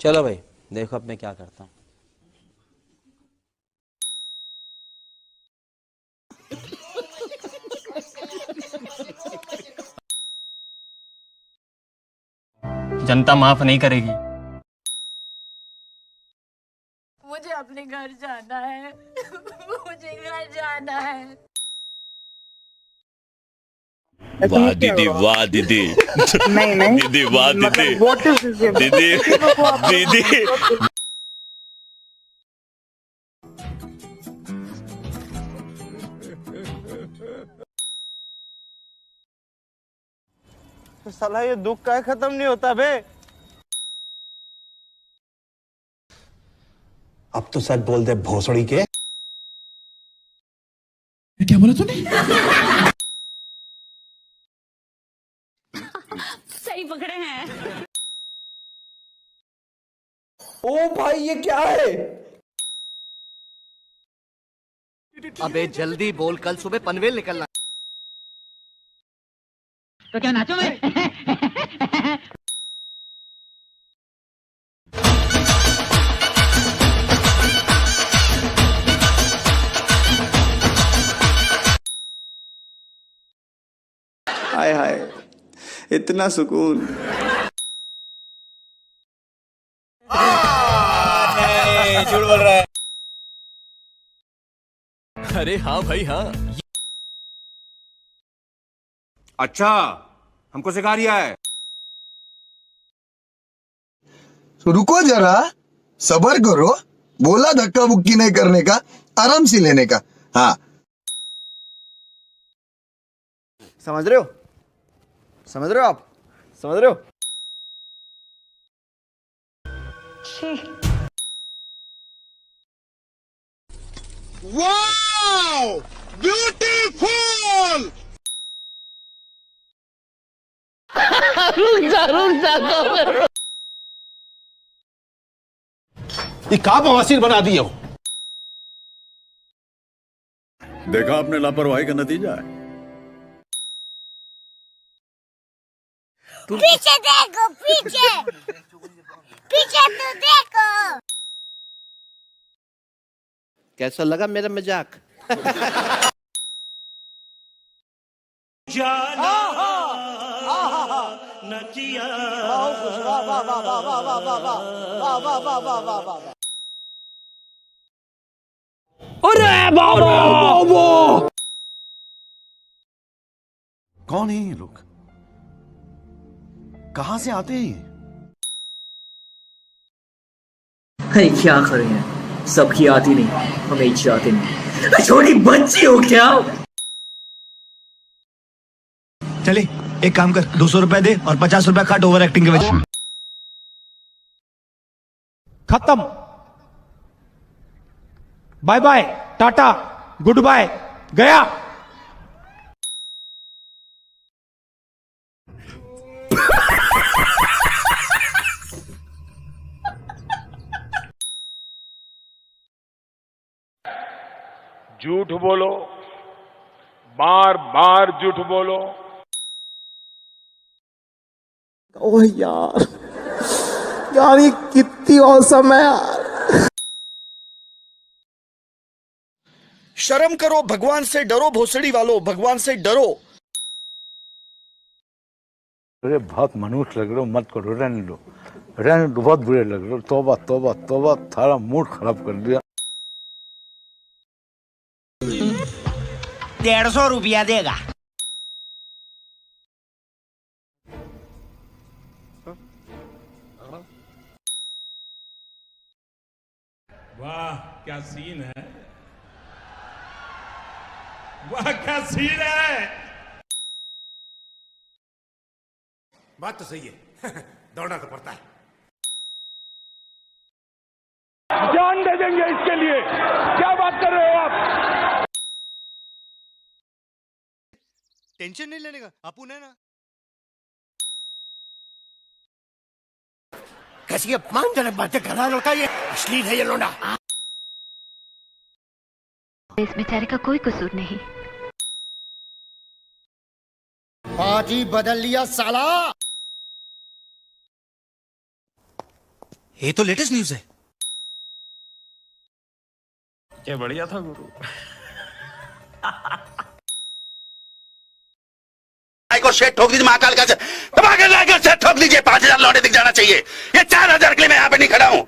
चलो भाई, देखो अब मैं क्या करता हूँ। जनता माफ नहीं करेगी। मुझे अपने घर जाना है। मुझे घर जाना है। वाह दीदी, वाह दीदी। नहीं नहीं, दीदी वाह दीदी। मतलब व्हाट इज दिस? दीदी दीदी। साला ये दुख का खत्म नहीं होता बे। अब तो सच बोल दे भोसड़ी के। क्या बोला तूने? सही पकड़े हैं। ओ भाई ये क्या है? अबे जल्दी बोल, कल सुबह पनवेल निकलना। तो क्या नाचो मैं? हाय हाय, इतना सुकून। झूठ बोल रहा है। अरे हाँ भाई हाँ। अच्छा, हमको सिखा रिया है। तो रुको जरा, सबर करो। बोला धक्का बुक्की नहीं करने का, आराम से लेने का। हाँ समझ रहे हो? समझ रहे हो आप? समझ रहे हो? Wow, beautiful. ये का बवासीर बना दिए हो। देखा आपने लापरवाही का नतीजा है। पीछे देखो, पीछे पीछे तो देखो। कैसा लगा मेरा मजाक? कौन है ये लोग? कहां से आते हैं ये? अरे क्या करें, सबकी आती नहीं, हमें आती नहीं। छोटी बच्ची हो क्या? चले एक काम कर, 200 रुपए दे और 50 रुपए काट ओवर एक्टिंग के वजह। खत्म। Bye bye, tata, goodbye, गया। झूठ बोलो, बार बार झूठ बोलो। ओह यार, यार ये कितनी औसम है यार। शर्म करो, भगवान से डरो, भोसड़ी वालों, भगवान से डरो। अरे बहुत मनुष्य लग रहे हो, मत करो, रहने दो, रहने दो, बहुत बुरे लग रहे हो। तौबा तौबा तौबा, थारा मूड खराब कर दिया। 150 रुपया देगा। वाह क्या सीन है, वाह क्या सीन है। बात तो सही है। दौड़ना तो पड़ता है। जान दे देंगे इसके लिए, क्या बात कर रहे हो आप? टेंशन नहीं लेने का, अपुन है ना। कैसी अपमानजनक बातें कर रहा है लड़का, ये अश्लील है ये लोंडा। इस बेचारे का कोई कसूर नहीं। पार्टी बदल लिया साला। ये तो लेटेस्ट न्यूज है। क्या बढ़िया था गुरु। को शेट ठोक दीजिए महाकाल का, दबा के लाकर शेट ठोक दीजिए। 5000 लौटे दिख जाना चाहिए। ये 4000 के लिए मैं यहाँ पे नहीं खड़ा हूँ।